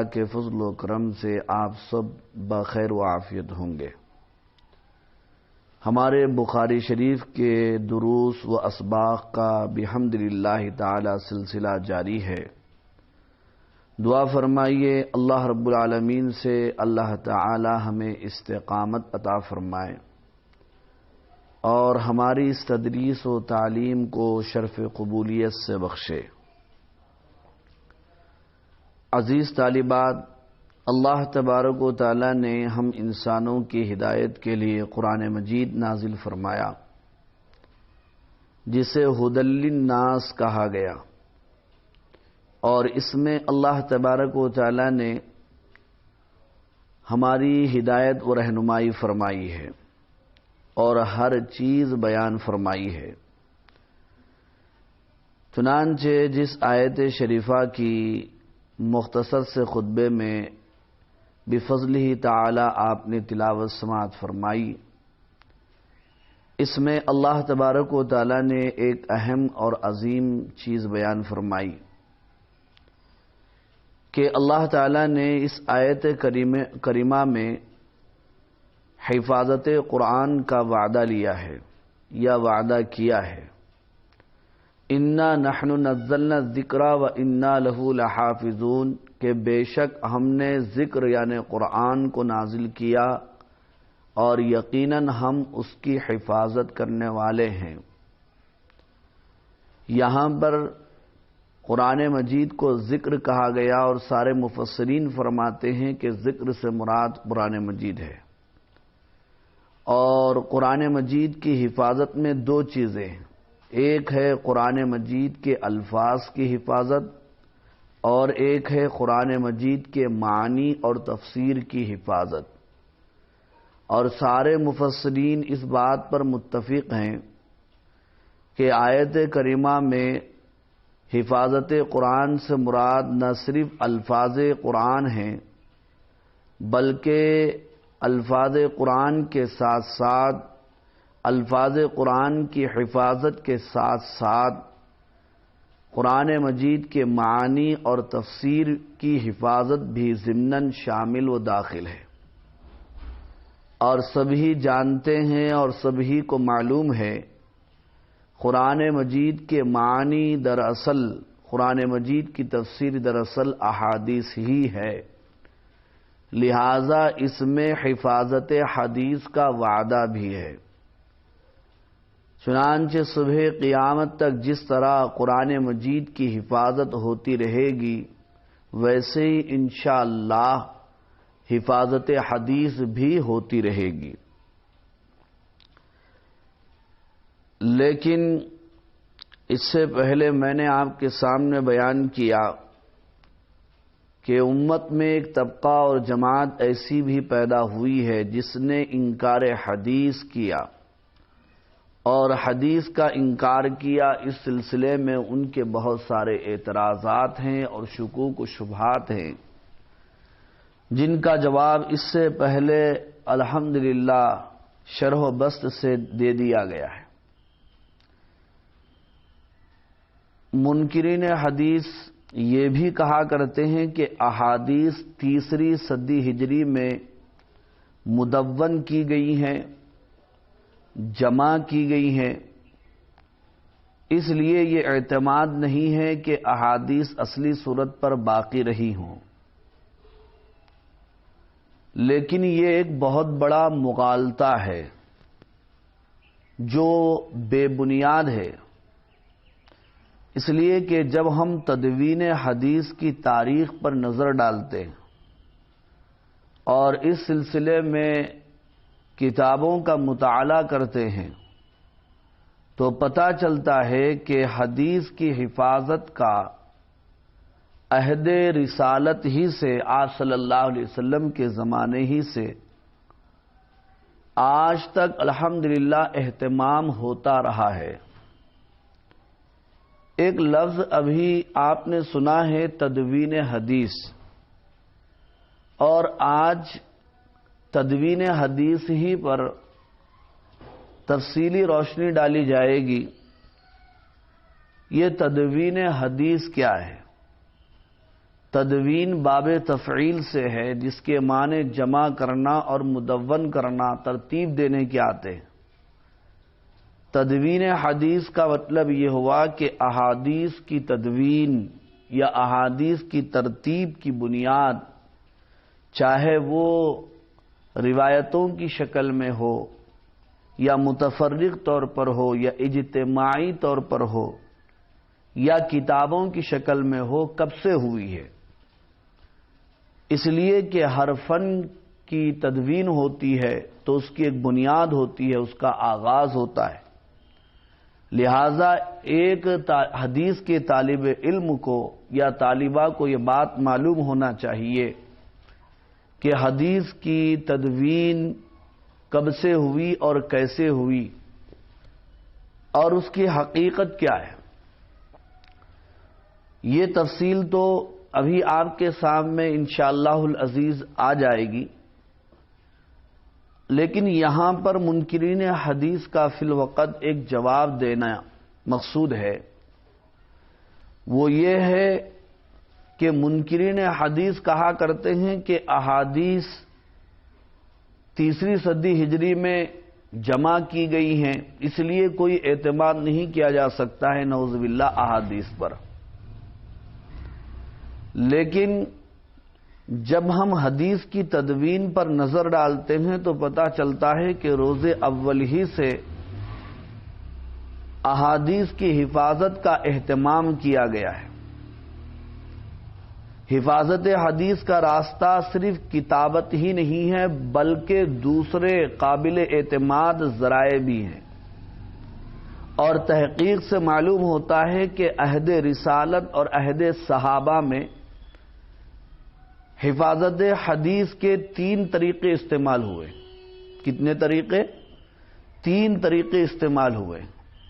کے فضل و کرم سے آپ سب بخیر و عافیت ہوں گے۔ ہمارے بخاری شریف کے دروس و اسباق کا بحمد للہ تعالی سلسلہ جاری ہے۔ دعا فرمائیے اللہ رب العالمین سے اللہ تعالی ہمیں استقامت عطا فرمائے اور ہماری اس تدریس و تعلیم کو شرف قبولیت سے بخشے۔ عزیز طالبات، اللہ تبارک و تعالی نے ہم انسانوں کی ہدایت کے لیے قرآن مجید نازل فرمایا، جسے ھدی للناس کہا گیا، اور اس میں اللہ تبارک و تعالی نے ہماری ہدایت و رہنمائی فرمائی ہے اور ہر چیز بیان فرمائی ہے۔ چنانچہ جس آیت شریفہ کی مختصر سے خطبے میں بفضلہ تعالی آپ نے تلاوت سماعت فرمائی، اس میں اللہ تبارک و تعالی نے ایک اہم اور عظیم چیز بیان فرمائی کہ اللہ تعالی نے اس آیت کریمہ میں حفاظت قرآن کا وعدہ لیا ہے یا وعدہ کیا ہے۔ انا نحن نزلنا الذکر و انا لہ لحافظون، کہ بے شک ہم نے ذکر یعنی قرآن کو نازل کیا اور یقیناً ہم اس کی حفاظت کرنے والے ہیں۔ یہاں پر قرآن مجید کو ذکر کہا گیا اور سارے مفسرین فرماتے ہیں کہ ذکر سے مراد قرآن مجید ہے، اور قرآن مجید کی حفاظت میں دو چیزیں ہیں، ایک ہے قرآن مجید کے الفاظ کی حفاظت اور ایک ہے قرآن مجید کے معنی اور تفسیر کی حفاظت۔ اور سارے مفسرین اس بات پر متفق ہیں کہ آیت کریمہ میں حفاظت قرآن سے مراد نہ صرف الفاظ قرآن ہیں، بلکہ الفاظ قرآن کے ساتھ ساتھ الفاظ قرآن کی حفاظت کے ساتھ ساتھ قرآن مجید کے معنی اور تفسیر کی حفاظت بھی ضمناً شامل و داخل ہے۔ اور سبھی جانتے ہیں اور سبھی کو معلوم ہے، قرآن مجید کے معنی دراصل قرآن مجید کی تفسیر دراصل احادیث ہی ہے، لہذا اس میں حفاظت حدیث کا وعدہ بھی ہے۔ چنانچہ صبح قیامت تک جس طرح قرآن مجید کی حفاظت ہوتی رہے گی، ویسے ہی انشاءاللہ حفاظت حدیث بھی ہوتی رہے گی۔ لیکن اس سے پہلے میں نے آپ کے سامنے بیان کیا کہ امت میں ایک طبقہ اور جماعت ایسی بھی پیدا ہوئی ہے جس نے انکار حدیث کیا اور حدیث کا انکار کیا۔ اس سلسلے میں ان کے بہت سارے اعتراضات ہیں اور شکوک و شبہات ہیں، جن کا جواب اس سے پہلے الحمدللہ شرح و بسط سے دے دیا گیا ہے۔ منکرین حدیث یہ بھی کہا کرتے ہیں کہ احادیث تیسری صدی ہجری میں مدون کی گئی ہیں، جمع کی گئی ہیں، اس لیے یہ اعتماد نہیں ہے کہ احادیث اصلی صورت پر باقی رہی ہوں۔ لیکن یہ ایک بہت بڑا مغالطہ ہے جو بے بنیاد ہے، اس لیے کہ جب ہم تدوین حدیث کی تاریخ پر نظر ڈالتے ہیں اور اس سلسلے میں کتابوں کا مطالعہ کرتے ہیں تو پتہ چلتا ہے کہ حدیث کی حفاظت کا عہد رسالت ہی سے، آپ صلی اللہ علیہ وسلم کے زمانے ہی سے آج تک الحمدللہ اہتمام ہوتا رہا ہے۔ ایک لفظ ابھی آپ نے سنا ہے تدوین حدیث، اور آج تدوین حدیث ہی پر تفصیلی روشنی ڈالی جائے گی۔ یہ تدوین حدیث کیا ہے؟ تدوین باب تفعیل سے ہے، جس کے معنی جمع کرنا اور مدون کرنا، ترتیب دینے کے آتے ہیں۔ تدوین حدیث کا مطلب یہ ہوا کہ احادیث کی تدوین یا احادیث کی ترتیب کی بنیاد، چاہے وہ روایتوں کی شکل میں ہو یا متفرق طور پر ہو یا اجتماعی طور پر ہو یا کتابوں کی شکل میں ہو، کب سے ہوئی ہے؟ اس لیے کہ ہر فن کی تدوین ہوتی ہے تو اس کی ایک بنیاد ہوتی ہے، اس کا آغاز ہوتا ہے۔ لہذا ایک حدیث کے طالب علم کو یا طالبہ کو یہ بات معلوم ہونا چاہیے کہ حدیث کی تدوین کب سے ہوئی اور کیسے ہوئی اور اس کی حقیقت کیا ہے۔ یہ تفصیل تو ابھی آپ کے سامنے انشاءاللہ العزیز آ جائے گی، لیکن یہاں پر منکرین حدیث کا فی الوقت ایک جواب دینا مقصود ہے۔ وہ یہ ہے کہ منکرین حدیث کہا کرتے ہیں کہ احادیث 3 صدی ہجری میں جمع کی گئی ہیں، اس لیے کوئی اعتماد نہیں کیا جا سکتا ہے نعوذ باللہ احادیث پر۔ لیکن جب ہم حدیث کی تدوین پر نظر ڈالتے ہیں تو پتہ چلتا ہے کہ روز اول ہی سے احادیث کی حفاظت کا اہتمام کیا گیا ہے۔ حفاظت حدیث کا راستہ صرف کتابت ہی نہیں ہے، بلکہ دوسرے قابل اعتماد ذرائع بھی ہیں، اور تحقیق سے معلوم ہوتا ہے کہ عہد رسالت اور عہد صحابہ میں حفاظت حدیث کے 3 طریقے استعمال ہوئے۔ کتنے طریقے؟ 3 طریقے استعمال ہوئے۔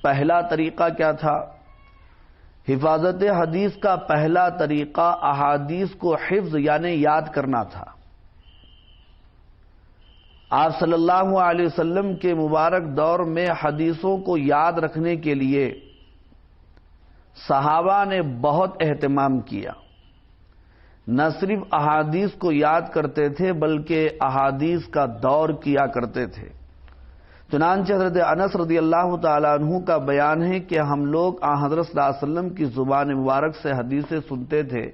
پہلا طریقہ کیا تھا؟ حفاظت حدیث کا پہلا طریقہ احادیث کو حفظ یعنی یاد کرنا تھا۔ آپ صلی اللہ علیہ وسلم کے مبارک دور میں حدیثوں کو یاد رکھنے کے لیے صحابہ نے بہت اہتمام کیا۔ نہ صرف احادیث کو یاد کرتے تھے بلکہ احادیث کا دور کیا کرتے تھے۔ چنانچہ حضرت انس رضی اللہ تعالیٰ عنہ کا بیان ہے کہ ہم لوگ حضرت صلی اللہ علیہ وسلم کی زبان مبارک سے حدیثیں سنتے تھے۔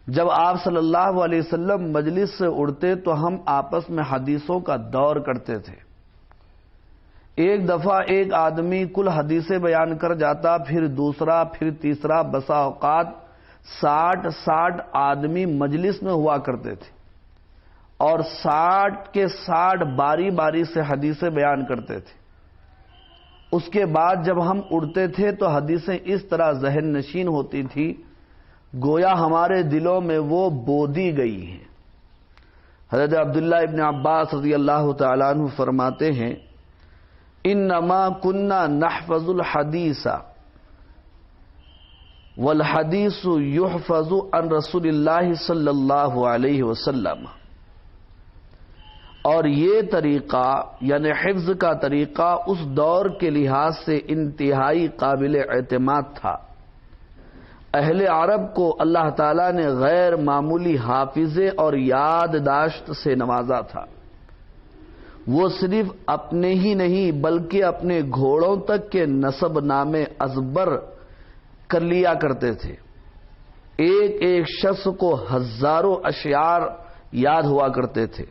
جب آپ صلی اللہ علیہ وسلم مجلس سے اٹھتے تو ہم آپس میں حدیثوں کا دور کرتے تھے۔ ایک دفعہ ایک آدمی کل حدیثیں بیان کر جاتا، پھر دوسرا، پھر تیسرا، بسا اوقات 60 آدمی مجلس میں ہوا کرتے تھے اور 60 کے 60 باری باری سے حدیثیں بیان کرتے تھے۔ اس کے بعد جب ہم اڑتے تھے تو حدیثیں اس طرح ذہن نشین ہوتی تھی گویا ہمارے دلوں میں وہ بودی گئی ہیں۔ حضرت عبداللہ ابن عباس رضی اللہ تعالیٰ عنہ فرماتے ہیں، انما کننا نحفظ الحدیث والحدیث یحفظ عن رسول اللہ صلی اللہ علیہ وسلم۔ اور یہ طریقہ یعنی حفظ کا طریقہ اس دور کے لحاظ سے انتہائی قابل اعتماد تھا۔ اہل عرب کو اللہ تعالیٰ نے غیر معمولی حافظے اور یادداشت سے نوازا تھا۔ وہ صرف اپنے ہی نہیں بلکہ اپنے گھوڑوں تک کے نسب نامے ازبر کر لیا کرتے تھے۔ ایک ایک شخص کو ہزاروں اشعار یاد ہوا کرتے تھے،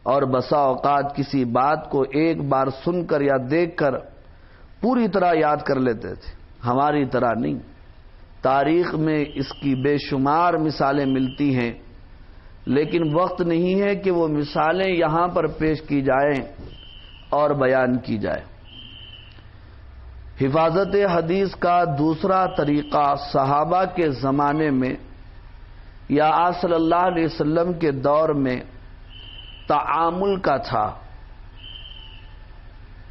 اور بسا اوقات کسی بات کو ایک بار سن کر یا دیکھ کر پوری طرح یاد کر لیتے تھے۔ ہماری طرح نہیں۔ تاریخ میں اس کی بے شمار مثالیں ملتی ہیں، لیکن وقت نہیں ہے کہ وہ مثالیں یہاں پر پیش کی جائیں اور بیان کی جائے۔ حفاظت حدیث کا دوسرا طریقہ صحابہ کے زمانے میں یا آپ صلی اللہ علیہ وسلم کے دور میں تعامل کا تھا،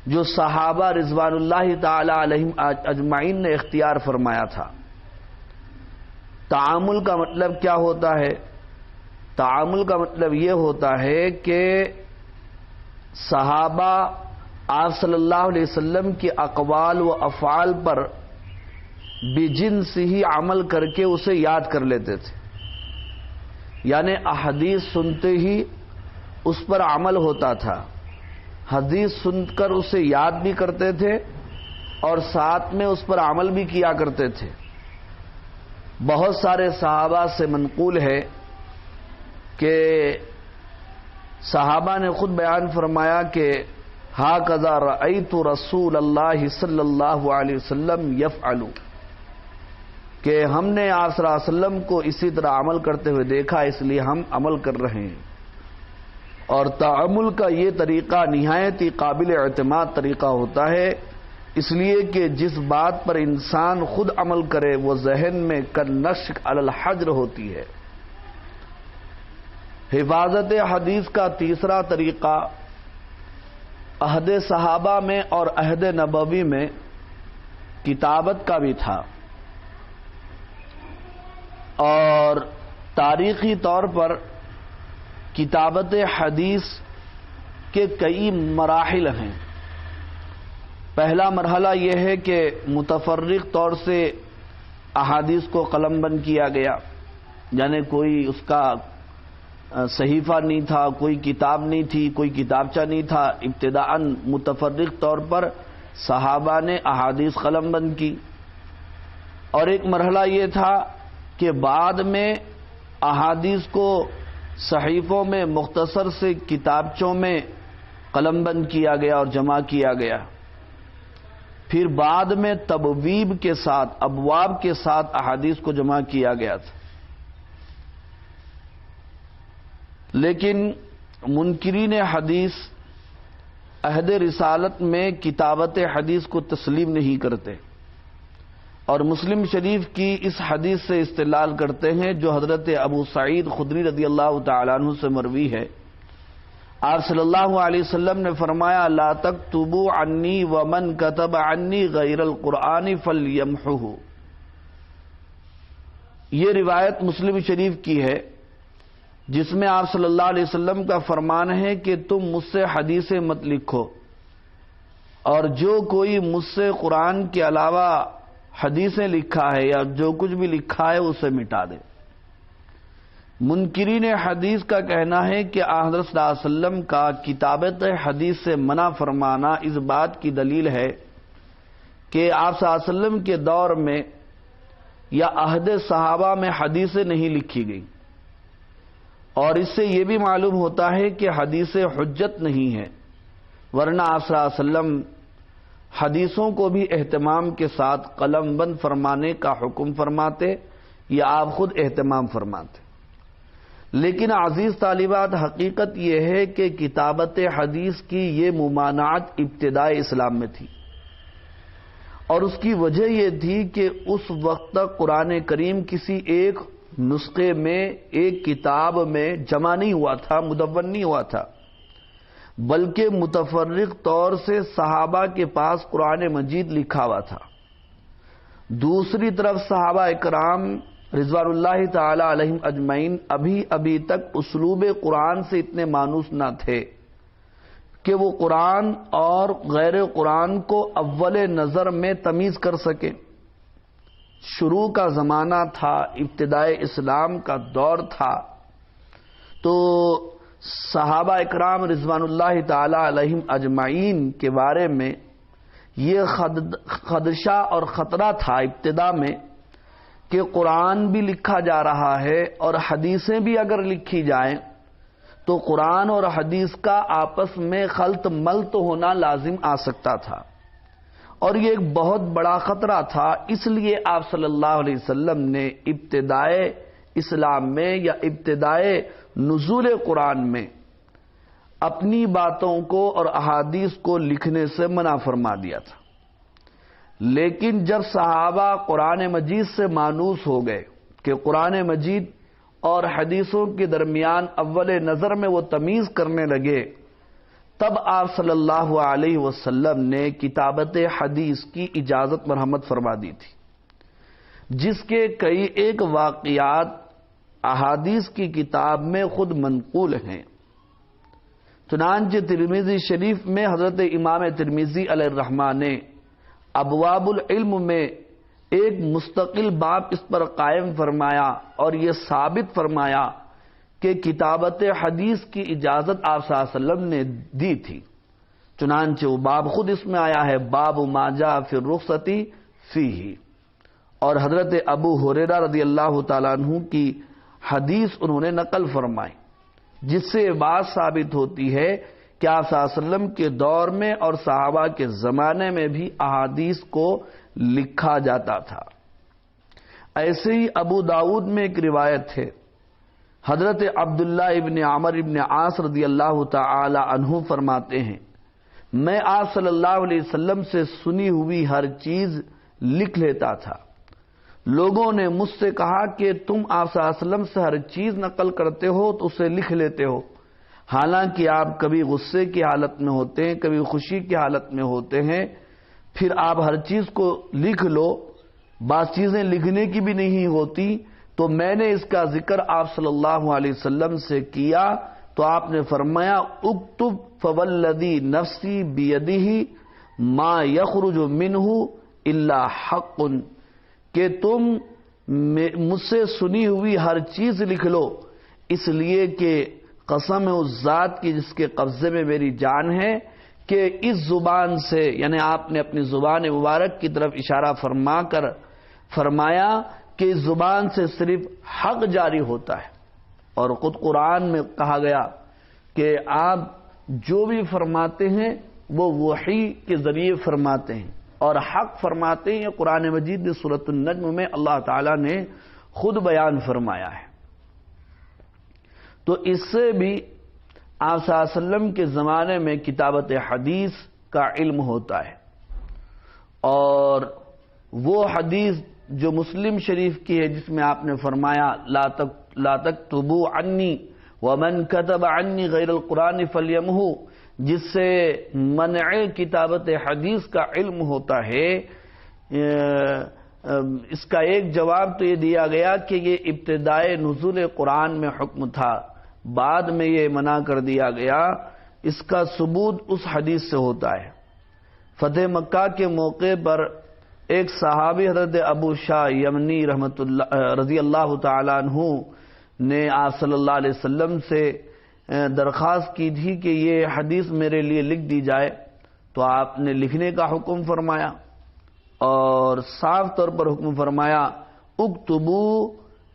جو صحابہ رضوان اللہ تعالی علیہم اجمعین نے اختیار فرمایا تھا۔ تعامل کا مطلب کیا ہوتا ہے؟ تعامل کا مطلب یہ ہوتا ہے کہ صحابہ آپ صلی اللہ علیہ وسلم کے اقوال و افعال پر بجنس ہی عمل کر کے اسے یاد کر لیتے تھے، یعنی احادیث سنتے ہی اس پر عمل ہوتا تھا، حدیث سن کر اسے یاد بھی کرتے تھے اور ساتھ میں اس پر عمل بھی کیا کرتے تھے۔ بہت سارے صحابہ سے منقول ہے کہ صحابہ نے خود بیان فرمایا کہ ہاکذا رأیت رسول اللہ صلی اللہ علیہ وسلم یفعل، کہ ہم نے آپ صلی اللہ علیہ وسلم کو اسی طرح عمل کرتے ہوئے دیکھا، اس لیے ہم عمل کر رہے ہیں۔ اور تعامل کا یہ طریقہ نہایت ہی قابل اعتماد طریقہ ہوتا ہے، اس لیے کہ جس بات پر انسان خود عمل کرے وہ ذہن میں کالنقش علی الحجر ہوتی ہے۔ حفاظت حدیث کا تیسرا طریقہ عہد صحابہ میں اور عہد نبوی میں کتابت کا بھی تھا، اور تاریخی طور پر کتابت حدیث کے کئی مراحل ہیں۔ پہلا مرحلہ یہ ہے کہ متفرق طور سے احادیث کو قلم بند کیا گیا، یعنی کوئی اس کا صحیفہ نہیں تھا، کوئی کتاب نہیں تھی، کوئی کتابچہ نہیں تھا، ابتداءً متفرق طور پر صحابہ نے احادیث قلم بند کی۔ اور ایک مرحلہ یہ تھا کہ بعد میں احادیث کو صحیفوں میں مختصر سے کتابچوں میں قلم بند کیا گیا اور جمع کیا گیا۔ پھر بعد میں تبویب کے ساتھ، ابواب کے ساتھ احادیث کو جمع کیا گیا تھا۔ لیکن منکرین حدیث عہد رسالت میں کتابت حدیث کو تسلیم نہیں کرتے، اور مسلم شریف کی اس حدیث سے استدلال کرتے ہیں جو حضرت ابو سعید خدری رضی اللہ تعالیٰ عنہ سے مروی ہے۔ آپ صلی اللہ علیہ وسلم نے فرمایا لا تکتبوا عنی ومن کتب عنی غیر القرآن فلیمحہ۔ یہ روایت مسلم شریف کی ہے جس میں آپ صلی اللہ علیہ وسلم کا فرمان ہے کہ تم مجھ سے حدیثیں مت لکھو، اور جو کوئی مجھ سے قرآن کے علاوہ حدیثیں لکھا ہے یا جو کچھ بھی لکھا ہے اسے مٹا دے۔ منکرین حدیث کا کہنا ہے کہ حضرت صلی اللہ علیہ وسلم کا کتابت حدیث سے منع فرمانا اس بات کی دلیل ہے کہ آپ صلی اللہ علیہ وسلم کے دور میں یا عہد صحابہ میں حدیثیں نہیں لکھی گئی، اور اس سے یہ بھی معلوم ہوتا ہے کہ حدیث حجت نہیں ہے، ورنہ آپ صلی اللہ علیہ وسلم حدیثوں کو بھی اہتمام کے ساتھ قلم بند فرمانے کا حکم فرماتے یا آپ خود اہتمام فرماتے۔ لیکن عزیز طالبات، حقیقت یہ ہے کہ کتابت حدیث کی یہ ممانعت ابتدائی اسلام میں تھی، اور اس کی وجہ یہ تھی کہ اس وقت تک قرآن کریم کسی ایک نسخے میں، ایک کتاب میں جمع نہیں ہوا تھا، مدون نہیں ہوا تھا، بلکہ متفرق طور سے صحابہ کے پاس قرآن مجید لکھا ہوا تھا۔ دوسری طرف صحابہ اکرام رضوان اللہ تعالی علیہم اجمعین ابھی تک اسلوب قرآن سے اتنے مانوس نہ تھے کہ وہ قرآن اور غیر قرآن کو اول نظر میں تمیز کر سکے۔ شروع کا زمانہ تھا، ابتدائے اسلام کا دور تھا، تو صحابہ اکرام رضوان اللہ تعالی علیہم اجمعین کے بارے میں یہ خدشہ اور خطرہ تھا ابتدا میں کہ قرآن بھی لکھا جا رہا ہے اور حدیثیں بھی اگر لکھی جائیں تو قرآن اور حدیث کا آپس میں خلط ملط ہونا لازم آ سکتا تھا، اور یہ ایک بہت بڑا خطرہ تھا۔ اس لیے آپ صلی اللہ علیہ وسلم نے ابتدائے اسلام میں یا ابتدائے نزول قرآن میں اپنی باتوں کو اور احادیث کو لکھنے سے منع فرما دیا تھا۔ لیکن جب صحابہ قرآن مجید سے مانوس ہو گئے کہ قرآن مجید اور حدیثوں کے درمیان اول نظر میں وہ تمیز کرنے لگے، تب آپ صلی اللہ علیہ وسلم نے کتابت حدیث کی اجازت مرحمت فرما دی تھی، جس کے کئی ایک واقعات احادیث کی کتاب میں خود منقول ہیں۔ چنانچہ ترمذی شریف میں حضرت امام ترمذی علیہ الرحمہ نے ابواب العلم میں ایک مستقل باب اس پر قائم فرمایا اور یہ ثابت فرمایا کہ کتابت حدیث کی اجازت آپ صلی اللہ علیہ وسلم نے دی تھی. چنانچہ وہ باب خود اس میں آیا ہے، باب ما جاء فی الرخصۃ فیہ. اور حضرت ابو ہریرہ رضی اللہ تعالیٰ عنہ کی حدیث انہوں نے نقل فرمائی، جس سے یہ بات ثابت ہوتی ہے کہ آپ صلی اللہ علیہ وسلم کے دور میں اور صحابہ کے زمانے میں بھی احادیث کو لکھا جاتا تھا. ایسے ہی ابو داؤد میں ایک روایت ہے، حضرت عبداللہ ابن عمر ابن عاص رضی اللہ تعالی عنہ فرماتے ہیں، میں آپ صلی اللہ علیہ وسلم سے سنی ہوئی ہر چیز لکھ لیتا تھا. لوگوں نے مجھ سے کہا کہ تم آپ صلی اللہ علیہ وسلم سے ہر چیز نقل کرتے ہو تو اسے لکھ لیتے ہو، حالانکہ آپ کبھی غصے کی حالت میں ہوتے ہیں، کبھی خوشی کی حالت میں ہوتے ہیں، پھر آپ ہر چیز کو لکھ لو. بعض چیزیں لکھنے کی بھی نہیں ہوتی. تو میں نے اس کا ذکر آپ صلی اللہ علیہ وسلم سے کیا تو آپ نے فرمایا اکتب فوالذی نفسی بیدہ ما یخرج منہ الا حق، کہ تم مجھ سے سنی ہوئی ہر چیز لکھ لو، اس لیے کہ قسم ہے اس ذات کی جس کے قبضے میں میری جان ہے کہ اس زبان سے، یعنی آپ نے اپنی زبان مبارک کی طرف اشارہ فرما کر فرمایا کہ اس زبان سے صرف حق جاری ہوتا ہے. اور خود قرآن میں کہا گیا کہ آپ جو بھی فرماتے ہیں وہ وحی کے ذریعے فرماتے ہیں اور حق فرماتے ہیں. قرآن مجید نے سورۃ النجم میں اللہ تعالیٰ نے خود بیان فرمایا ہے. تو اس سے بھی آپ صلی اللہ علیہ وسلم کے زمانے میں کتابت حدیث کا علم ہوتا ہے. اور وہ حدیث جو مسلم شریف کی ہے جس میں آپ نے فرمایا لا تکتبوا عنی ومن کتب عنی غیر القرآن فلیمہ، جس سے منع کتابت حدیث کا علم ہوتا ہے. اس کا ایک جواب تو یہ دیا گیا کہ یہ ابتدائے نزول قرآن میں حکم تھا، بعد میں یہ منع کر دیا گیا. اس کا ثبوت اس حدیث سے ہوتا ہے. فتح مکہ کے موقع پر ایک صحابی حضرت ابو شاہ یمنی رضی اللہ تعالیٰ عنہ نے آپ صلی اللہ علیہ وسلم سے درخواست کی تھی کہ یہ حدیث میرے لیے لکھ دی جائے، تو آپ نے لکھنے کا حکم فرمایا اور صاف طور پر حکم فرمایا اکتبو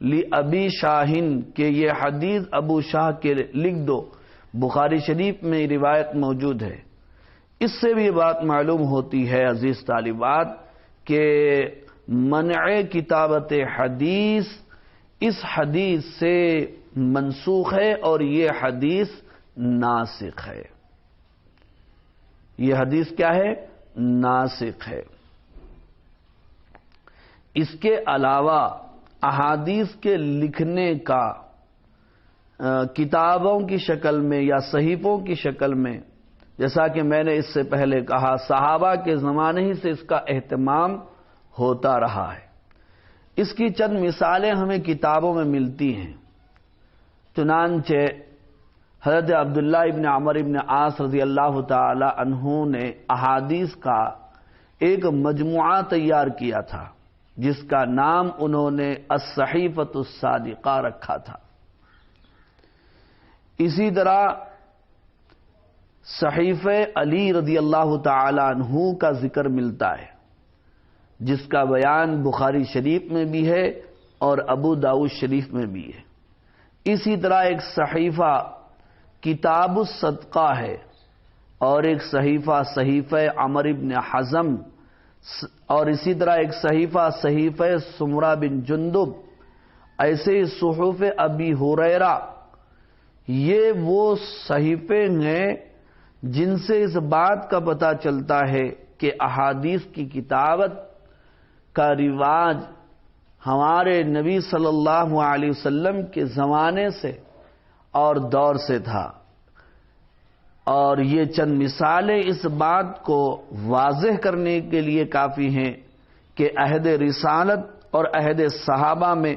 لأبی شاہن، کہ یہ حدیث ابو شاہ کے لکھ دو. بخاری شریف میں روایت موجود ہے. اس سے بھی یہ بات معلوم ہوتی ہے عزیز طالبات کہ منع کتابت حدیث اس حدیث سے منسوخ ہے اور یہ حدیث ناسخ ہے. یہ حدیث کیا ہے؟ ناسخ ہے. اس کے علاوہ احادیث کے لکھنے کا کتابوں کی شکل میں یا صحیفوں کی شکل میں، جیسا کہ میں نے اس سے پہلے کہا، صحابہ کے زمانے ہی سے اس کا اہتمام ہوتا رہا ہے. اس کی چند مثالیں ہمیں کتابوں میں ملتی ہیں. چنانچہ حضرت عبداللہ ابن عمر ابن عاص رضی اللہ تعالی عنہ نے احادیث کا ایک مجموعہ تیار کیا تھا جس کا نام انہوں نے الصحیفۃ الصادقہ رکھا تھا. اسی طرح صحیفہ علی رضی اللہ تعالی عنہ کا ذکر ملتا ہے جس کا بیان بخاری شریف میں بھی ہے اور ابو داؤد شریف میں بھی ہے. اسی طرح ایک صحیفہ کتاب الصدقہ ہے اور ایک صحیفہ عمر ابن حزم، اور اسی طرح ایک صحیفہ سمرہ بن جندب. ایسے ہی صحف ابی ہریرہ، یہ وہ صحیفے ہیں جن سے اس بات کا پتہ چلتا ہے کہ احادیث کی کتابت کا رواج ہمارے نبی صلی اللہ علیہ وسلم کے زمانے سے اور دور سے تھا. اور یہ چند مثالیں اس بات کو واضح کرنے کے لیے کافی ہیں کہ عہد رسالت اور عہد صحابہ میں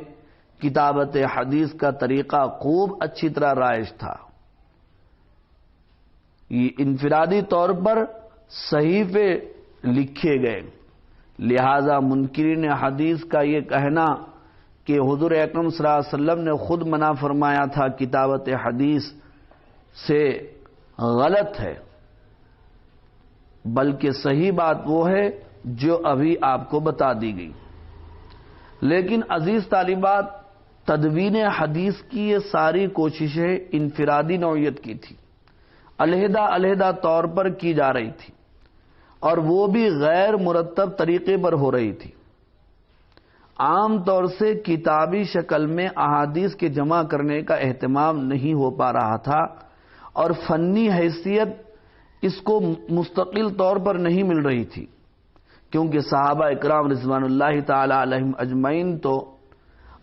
کتابت حدیث کا طریقہ خوب اچھی طرح رائج تھا. یہ انفرادی طور پر صحیفے لکھے گئے، لہذا منکرین حدیث کا یہ کہنا کہ حضور اکرم صلی اللہ علیہ وسلم نے خود منع فرمایا تھا کتابت حدیث سے، غلط ہے، بلکہ صحیح بات وہ ہے جو ابھی آپ کو بتا دی گئی۔ لیکن عزیز طالبات، تدوین حدیث کی یہ ساری کوششیں انفرادی نوعیت کی تھی، علیحدہ علیحدہ طور پر کی جا رہی تھی، اور وہ بھی غیر مرتب طریقے پر ہو رہی تھی۔ عام طور سے کتابی شکل میں احادیث کے جمع کرنے کا اہتمام نہیں ہو پا رہا تھا، اور فنی حیثیت اس کو مستقل طور پر نہیں مل رہی تھی، کیونکہ صحابہ اکرام رضوان اللہ تعالی علیہم اجمعین تو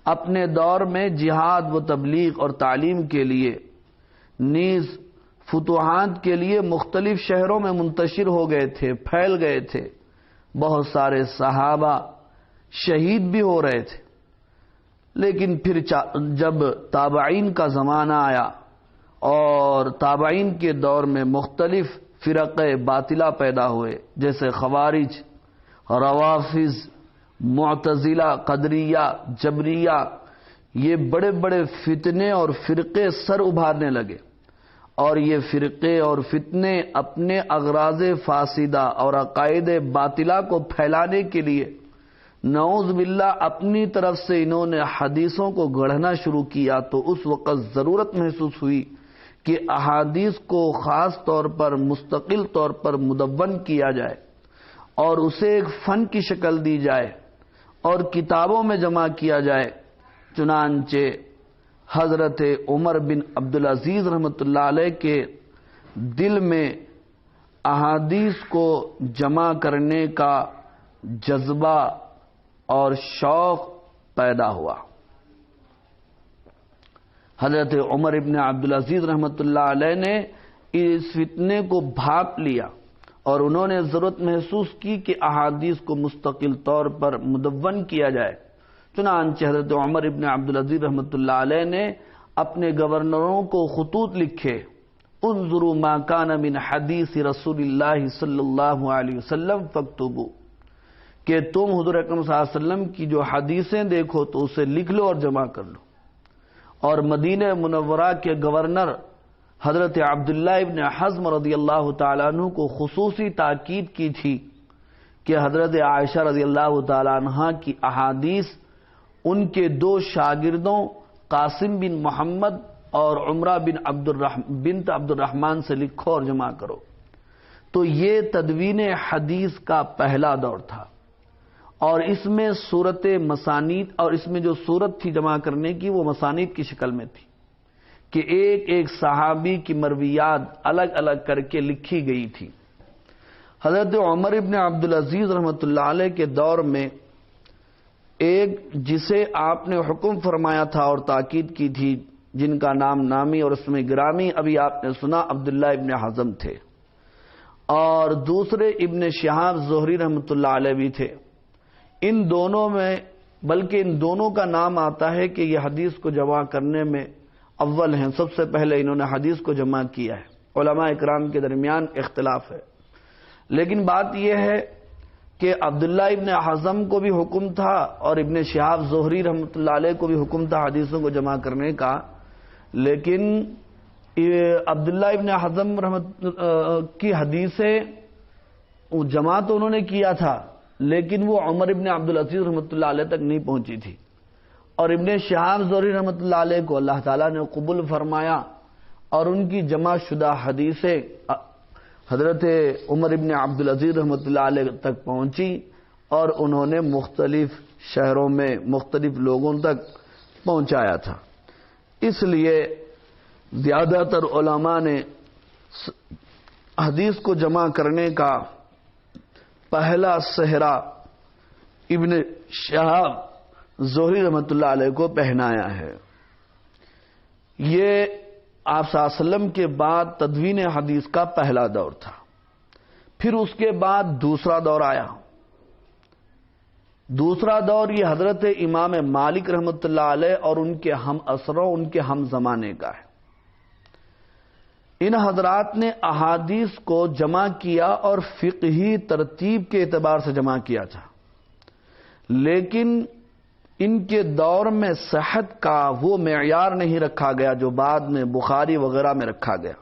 اپنے دور میں جہاد و تبلیغ اور تعلیم کے لیے نیز فتوحات کے لیے مختلف شہروں میں منتشر ہو گئے تھے، پھیل گئے تھے۔ بہت سارے صحابہ شہید بھی ہو رہے تھے۔ لیکن پھر جب تابعین کا زمانہ آیا اور تابعین کے دور میں مختلف فرقے باطلہ پیدا ہوئے، جیسے خوارج، روافض، معتزلہ، قدریہ، جبریہ، یہ بڑے بڑے فتنے اور فرقے سر ابھارنے لگے، اور یہ فرقے اور فتنے اپنے اغراض فاسدہ اور عقائد باطلہ کو پھیلانے کے لیے نعوذ باللہ اپنی طرف سے انہوں نے حدیثوں کو گڑھنا شروع کیا۔ تو اس وقت ضرورت محسوس ہوئی کہ احادیث کو خاص طور پر مستقل طور پر مدون کیا جائے اور اسے ایک فن کی شکل دی جائے اور کتابوں میں جمع کیا جائے۔ چنانچہ حضرت عمر بن عبدالعزیز رحمۃ اللہ علیہ کے دل میں احادیث کو جمع کرنے کا جذبہ اور شوق پیدا ہوا۔ حضرت عمر بن عبدالعزیز رحمۃ اللہ علیہ نے اس فتنے کو بھانپ لیا، اور انہوں نے ضرورت محسوس کی کہ احادیث کو مستقل طور پر مدون کیا جائے۔ چنانچہ حضرت عمر بن عبدالعزیز رحمۃ اللہ علیہ نے اپنے گورنروں کو خطوط لکھے، انظروا ما کان من حدیث رسول اللہ صلی اللہ علیہ وسلم فاکتبوا، کہ تم حضور اکرم صلی اللہ علیہ وسلم کی جو حدیثیں دیکھو تو اسے لکھ لو اور جمع کر لو۔ اور مدینہ منورہ کے گورنر حضرت عبداللہ ابن حزم رضی اللہ تعالیٰ عنہ کو خصوصی تاکید کی تھی کہ حضرت عائشہ رضی اللہ تعالیٰ عنہ کی احادیث ان کے دو شاگردوں قاسم بن محمد اور عمرہ بنت عبد الرحمن سے لکھو اور جمع کرو۔ تو یہ تدوین حدیث کا پہلا دور تھا، اور اس میں صورت مسانید، اور اس میں جو صورت تھی جمع کرنے کی وہ مسانید کی شکل میں تھی کہ ایک ایک صحابی کی مرویات الگ الگ کر کے لکھی گئی تھی۔ حضرت عمر ابن عبدالعزیز رحمۃ اللہ علیہ کے دور میں ایک جسے آپ نے حکم فرمایا تھا اور تاکید کی تھی، جن کا نام نامی اور اس میں گرامی ابھی آپ نے سنا، عبداللہ ابن حزم تھے، اور دوسرے ابن شہاب زہری رحمۃ اللہ علیہ بھی تھے۔ ان دونوں میں، بلکہ ان دونوں کا نام آتا ہے کہ یہ حدیث کو جمع کرنے میں اول ہیں، سب سے پہلے انہوں نے حدیث کو جمع کیا ہے۔ علماء اکرام کے درمیان اختلاف ہے، لیکن بات یہ ہے کہ عبداللہ ابن حزم کو بھی حکم تھا اور ابن شہاب زہری رحمۃ اللہ علیہ کو بھی حکم تھا حدیثوں کو جمع کرنے کا، لیکن عبداللہ ابن حزم کی حدیثیں جمع تو انہوں نے کیا تھا، لیکن وہ عمر ابن عبدالعزیز رحمۃ اللہ علیہ تک نہیں پہنچی تھی، اور ابن شہاب زہری رحمۃ اللہ علیہ کو اللہ تعالیٰ نے قبول فرمایا، اور ان کی جمع شدہ حدیثیں حضرت عمر ابن عبدالعزیز رحمۃ اللہ علیہ تک پہنچی، اور انہوں نے مختلف شہروں میں مختلف لوگوں تک پہنچایا تھا۔ اس لیے زیادہ تر علماء نے حدیث کو جمع کرنے کا پہلا سہرا ابن شہاب زہری رحمۃ اللہ علیہ کو پہنایا ہے۔ یہ آپ صلی اللہ علیہ وسلم کے بعد تدوین حدیث کا پہلا دور تھا۔ پھر اس کے بعد دوسرا دور آیا۔ دوسرا دور یہ حضرت امام مالک رحمۃ اللہ علیہ اور ان کے ہم عصروں، ان کے ہم زمانے کا ہے۔ ان حضرات نے احادیث کو جمع کیا اور فقہی ترتیب کے اعتبار سے جمع کیا تھا۔ لیکن ان کے دور میں صحت کا وہ معیار نہیں رکھا گیا جو بعد میں بخاری وغیرہ میں رکھا گیا۔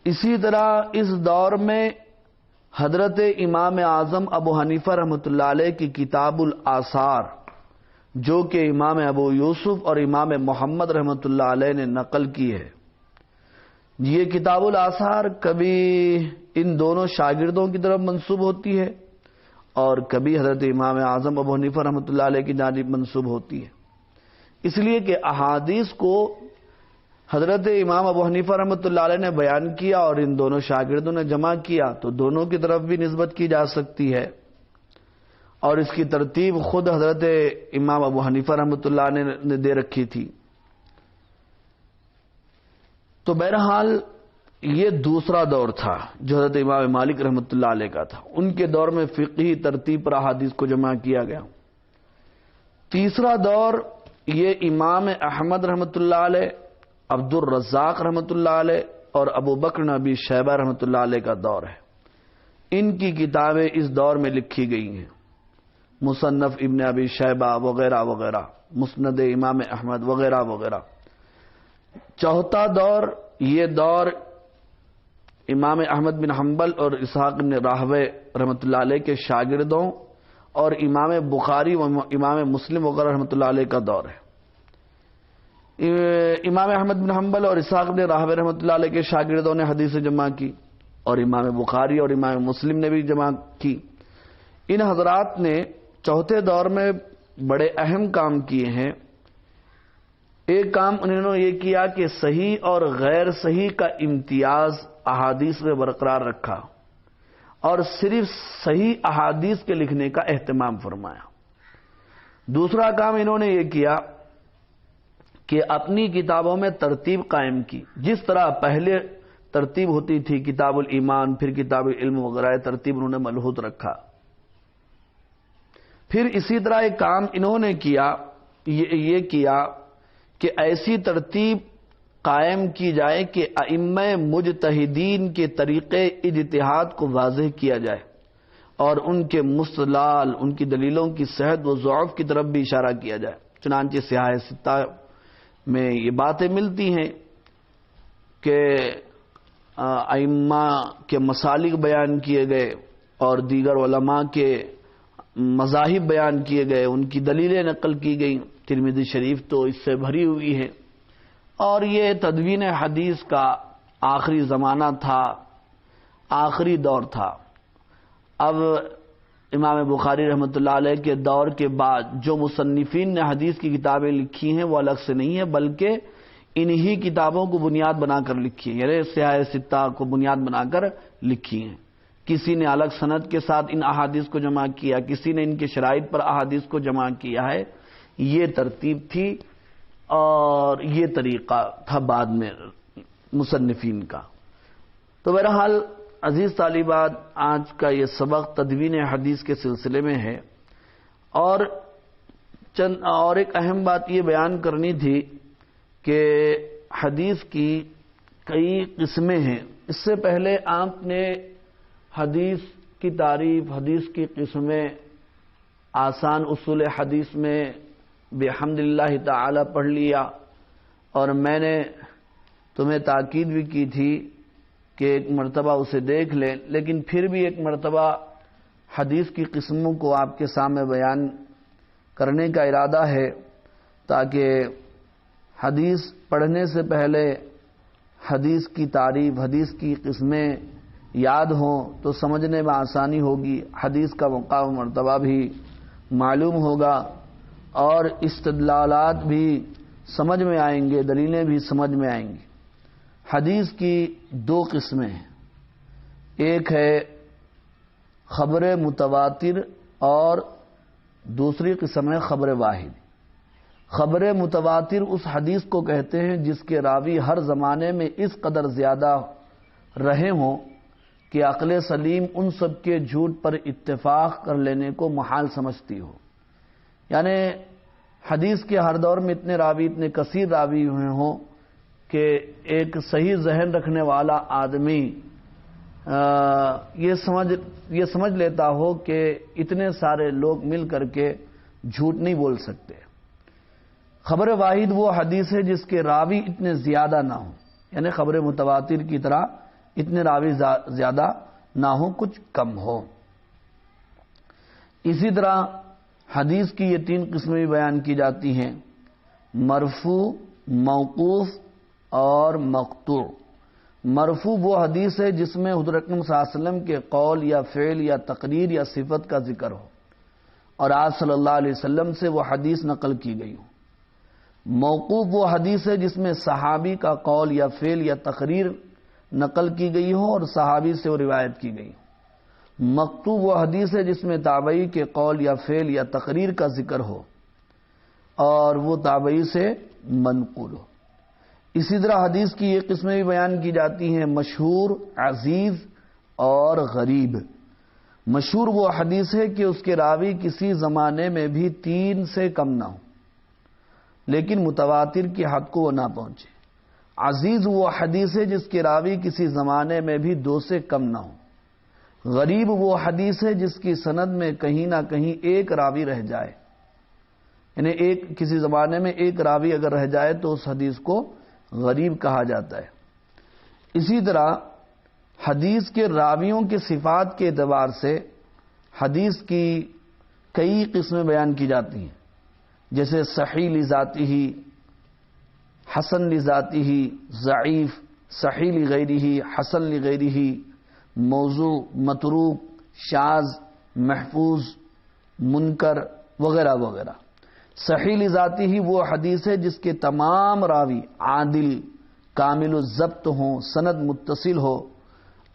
اسی طرح اس دور میں حضرت امام اعظم ابو حنیفہ رحمۃ اللہ علیہ کی کتاب الآثار، جو کہ امام ابو یوسف اور امام محمد رحمۃ اللہ علیہ نے نقل کی ہے، یہ کتاب الآثار کبھی ان دونوں شاگردوں کی طرف منسوب ہوتی ہے اور کبھی حضرت امام اعظم ابو حنیفہ رحمۃ اللہ علیہ کی جانب منسوب ہوتی ہے، اس لیے کہ احادیث کو حضرت امام ابو حنیفہ رحمۃ اللہ علیہ نے بیان کیا اور ان دونوں شاگردوں نے جمع کیا، تو دونوں کی طرف بھی نسبت کی جا سکتی ہے، اور اس کی ترتیب خود حضرت امام ابو حنیفہ رحمۃ اللہ علیہ نے دے رکھی تھی۔ تو بہرحال یہ دوسرا دور تھا جو حضرت امام مالک رحمۃ اللہ علیہ کا تھا، ان کے دور میں فقہی ترتیب پر احادیث کو جمع کیا گیا۔ تیسرا دور یہ امام احمد رحمۃ اللہ علیہ، عبد الرزاق رحمۃ اللہ علیہ اور ابو بکر ابی شیبہ رحمۃ اللہ علیہ کا دور ہے۔ ان کی کتابیں اس دور میں لکھی گئی ہیں، مصنف ابن ابی شیبہ وغیرہ وغیرہ، مسند امام احمد وغیرہ وغیرہ۔ چوتھا دور یہ دور امام احمد بن حنبل اور اسحاق بن راہوے رحمۃ اللہ علیہ کے شاگردوں اور امام بخاری و امام مسلم وغیرہ رحمۃ اللہ علیہ کا دور ہے۔ امام احمد بن حنبل اور اسحاق بن راہوے رحمۃ اللہ علیہ کے شاگردوں نے حدیث جمع کی اور امام بخاری اور امام مسلم نے بھی جمع کی۔ ان حضرات نے چوتھے دور میں بڑے اہم کام کیے ہیں۔ ایک کام انہوں نے یہ کیا کہ صحیح اور غیر صحیح کا امتیاز احادیث میں برقرار رکھا اور صرف صحیح احادیث کے لکھنے کا اہتمام فرمایا۔ دوسرا کام انہوں نے یہ کیا کہ اپنی کتابوں میں ترتیب قائم کی، جس طرح پہلے ترتیب ہوتی تھی کتاب الایمان، پھر کتاب العلم وغیرہ، ترتیب انہوں نے ملحوظ رکھا۔ پھر اسی طرح ایک کام انہوں نے کیا، یہ کیا کہ ایسی ترتیب قائم کی جائے کہ ائمہ مجتہدین کے طریقے اجتہاد کو واضح کیا جائے اور ان کے مستدلال، ان کی دلیلوں کی صحت و ضعف کی طرف بھی اشارہ کیا جائے۔ چنانچہ سیاہ ستہ میں یہ باتیں ملتی ہیں کہ ائمہ کے مسالک بیان کیے گئے اور دیگر علماء کے مذاہب بیان کیے گئے، ان کی دلیلیں نقل کی گئیں۔ ترمذی شریف تو اس سے بھری ہوئی ہے، اور یہ تدوین حدیث کا آخری زمانہ تھا، آخری دور تھا۔ اب امام بخاری رحمۃ اللہ علیہ کے دور کے بعد جو مصنفین نے حدیث کی کتابیں لکھی ہیں وہ الگ سے نہیں ہے، بلکہ انہی کتابوں کو بنیاد بنا کر لکھی ہیں، یعنی سیاہ ستہ کو بنیاد بنا کر لکھی ہیں۔ کسی نے الگ سند کے ساتھ ان احادیث کو جمع کیا، کسی نے ان کے شرائط پر احادیث کو جمع کیا ہے۔ یہ ترتیب تھی اور یہ طریقہ تھا بعد میں مصنفین کا۔ تو بہرحال عزیز طالبات، آج کا یہ سبق تدوین حدیث کے سلسلے میں ہے، اور ایک اہم بات یہ بیان کرنی تھی کہ حدیث کی کئی قسمیں ہیں۔ اس سے پہلے آپ نے حدیث کی تعریف، حدیث کی قسمیں آسان اصول حدیث میں بحمد اللہ تعالی پڑھ لیا، اور میں نے تمہیں تاکید بھی کی تھی کہ ایک مرتبہ اسے دیکھ لیں، لیکن پھر بھی ایک مرتبہ حدیث کی قسموں کو آپ کے سامنے بیان کرنے کا ارادہ ہے، تاکہ حدیث پڑھنے سے پہلے حدیث کی تعریف، حدیث کی قسمیں یاد ہوں تو سمجھنے میں آسانی ہوگی، حدیث کا مقام و مرتبہ بھی معلوم ہوگا، اور استدلالات بھی سمجھ میں آئیں گے، دلیلیں بھی سمجھ میں آئیں گی۔ حدیث کی دو قسمیں ہیں، ایک ہے خبر متواتر اور دوسری قسم ہے خبر واحد۔ خبر متواتر اس حدیث کو کہتے ہیں جس کے راوی ہر زمانے میں اس قدر زیادہ رہے ہوں کہ عقل سلیم ان سب کے جھوٹ پر اتفاق کر لینے کو محال سمجھتی ہو۔ یعنی حدیث کے ہر دور میں اتنے راوی، اتنے کثیر راوی ہوئے ہوں کہ ایک صحیح ذہن رکھنے والا آدمی یہ سمجھ لیتا ہو کہ اتنے سارے لوگ مل کر کے جھوٹ نہیں بول سکتے۔ خبر واحد وہ حدیث ہے جس کے راوی اتنے زیادہ نہ ہوں، یعنی خبر متواتر کی طرح اتنے راوی زیادہ نہ ہوں، کچھ کم ہو۔ اسی طرح حدیث کی یہ 3 قسمیں بھی بیان کی جاتی ہیں: مرفوع، موقوف اور مقطوع۔ مرفوع وہ حدیث ہے جس میں حضور اکرم صلی اللہ علیہ وسلم کے قول یا فعل یا تقریر یا صفت کا ذکر ہو اور آپ صلی اللہ علیہ وسلم سے وہ حدیث نقل کی گئی ہو۔ موقوف وہ حدیث ہے جس میں صحابی کا قول یا فعل یا تقریر نقل کی گئی ہو اور صحابی سے وہ روایت کی گئی ہو۔ مقطوع وہ حدیث ہے جس میں تابعی کے قول یا فعل یا تقریر کا ذکر ہو اور وہ تابعی سے منقول ہو۔ اسی طرح حدیث کی یہ قسمیں بھی بیان کی جاتی ہیں: مشہور، عزیز اور غریب۔ مشہور وہ حدیث ہے کہ اس کے راوی کسی زمانے میں بھی 3 سے کم نہ ہو لیکن متواتر کی حد کو وہ نہ پہنچے۔ عزیز وہ حدیث ہے جس کے راوی کسی زمانے میں بھی 2 سے کم نہ ہو۔ غریب وہ حدیث ہے جس کی سند میں کہیں نہ کہیں ایک راوی رہ جائے، یعنی کسی زمانے میں ایک راوی اگر رہ جائے تو اس حدیث کو غریب کہا جاتا ہے۔ اسی طرح حدیث کے راویوں کے صفات کے اعتبار سے حدیث کی کئی قسمیں بیان کی جاتی ہیں، جیسے صحیح لذاتہ، حسن لذاتہ، ضعیف، صحیح لغیرہ، حسن لغیرہ، موضوع، متروک، شاذ، محفوظ، منکر وغیرہ وغیرہ۔ صحیح لذاتہ ہی وہ حدیث ہے جس کے تمام راوی عادل، کامل الضبط ہوں، سند متصل ہو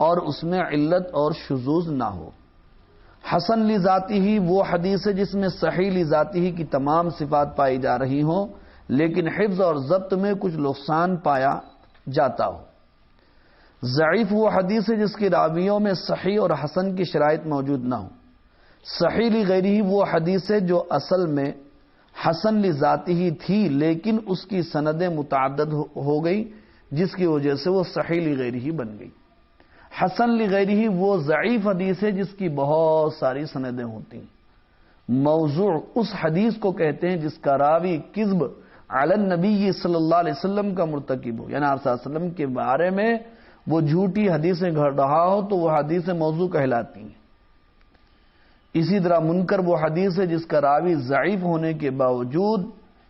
اور اس میں علت اور شذوذ نہ ہو۔ حسن لذاتہ ہی وہ حدیث ہے جس میں صحیح لذاتہ ہی کی تمام صفات پائی جا رہی ہوں لیکن حفظ اور ضبط میں کچھ نقصان پایا جاتا ہو۔ ضعیف وہ حدیث ہے جس کے راویوں میں صحیح اور حسن کی شرائط موجود نہ ہوں۔ صحیح لغیرہ وہ حدیث ہے جو اصل میں حسن لذاتہ ہی تھی لیکن اس کی سندیں متعدد ہو گئی جس کی وجہ سے وہ صحیح لغیرہ ہی بن گئی۔ حسن لغیرہ وہ ضعیف حدیث ہے جس کی بہت ساری سندیں ہوتی ہیں۔ موضوع اس حدیث کو کہتے ہیں جس کا راوی کذب علی النبی صلی اللہ علیہ وسلم کا مرتکب ہو، یعنی آپ صلی اللہ علیہ وسلم کے بارے میں وہ جھوٹی حدیثیں گھڑ رہا ہو تو وہ حدیثیں موضوع کہلاتی ہیں۔ اسی طرح منکر وہ حدیث ہے جس کا راوی ضعیف ہونے کے باوجود،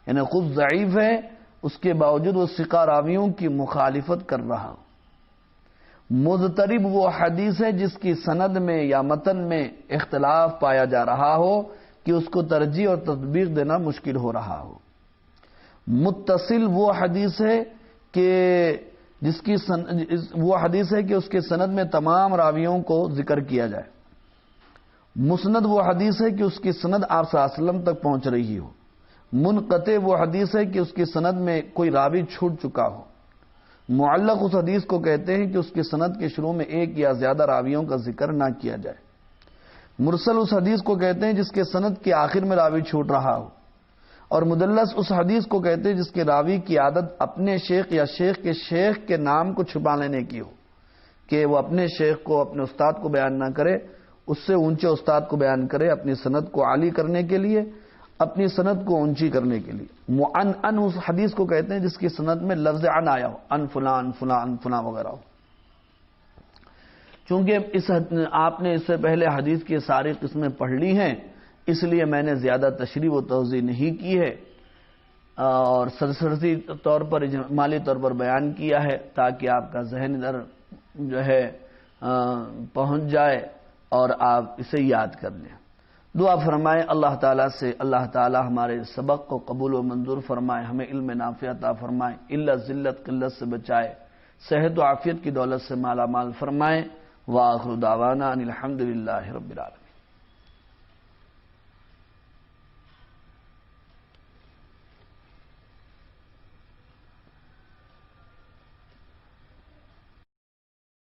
یعنی خود ضعیف ہے، اس کے باوجود وہ ثقہ راویوں کی مخالفت کر رہا ہو۔ مضطرب وہ حدیث ہے جس کی سند میں یا متن میں اختلاف پایا جا رہا ہو کہ اس کو ترجیح اور تطبیق دینا مشکل ہو رہا ہو۔ متصل وہ حدیث ہے کہ وہ حدیث ہے کہ اس کے سند میں تمام راویوں کو ذکر کیا جائے۔ مسند وہ حدیث ہے کہ اس کی سند آپ صلی اللہ علیہ وسلم تک پہنچ رہی ہو۔ منقطع وہ حدیث ہے کہ اس کی سند میں کوئی راوی چھوٹ چکا ہو۔ معلق اس حدیث کو کہتے ہیں کہ اس کی سند کے شروع میں ایک یا زیادہ راویوں کا ذکر نہ کیا جائے۔ مرسل اس حدیث کو کہتے ہیں جس کے سند کے آخر میں راوی چھوٹ رہا ہو، اور مدلس اس حدیث کو کہتے ہیں جس کے راوی کی عادت اپنے شیخ یا شیخ کے نام کو چھپا لینے کی ہو، کہ وہ اپنے شیخ کو، اپنے استاد کو بیان نہ کرے، اس سے اونچے استاد کو بیان کرے اپنی سند کو عالی کرنے کے لیے، اپنی سند کو اونچی کرنے کے لیے۔ ان اس حدیث کو کہتے ہیں جس کی سند میں لفظ عن آیا ہو، ان فلان فلان فلاں وغیرہ ہو۔ چونکہ آپ نے اس سے پہلے حدیث کی ساری قسمیں پڑھ لی ہیں اس لیے میں نے زیادہ تشریح و توضیح نہیں کی ہے اور سرسری طور پر اجمالی طور پر بیان کیا ہے تاکہ آپ کا ذہن ادھر جو ہے پہنچ جائے اور آپ اسے یاد کر لیں۔ دعا فرمائیں اللہ تعالیٰ سے، اللہ تعالیٰ ہمارے سبق کو قبول و منظور فرمائے، ہمیں علم نافع عطا فرمائے، علت ذلت قلت سے بچائے، صحت و عافیت کی دولت سے مالا مال فرمائے۔ وآخر دعوانا ان الحمد للہ رب العالمین۔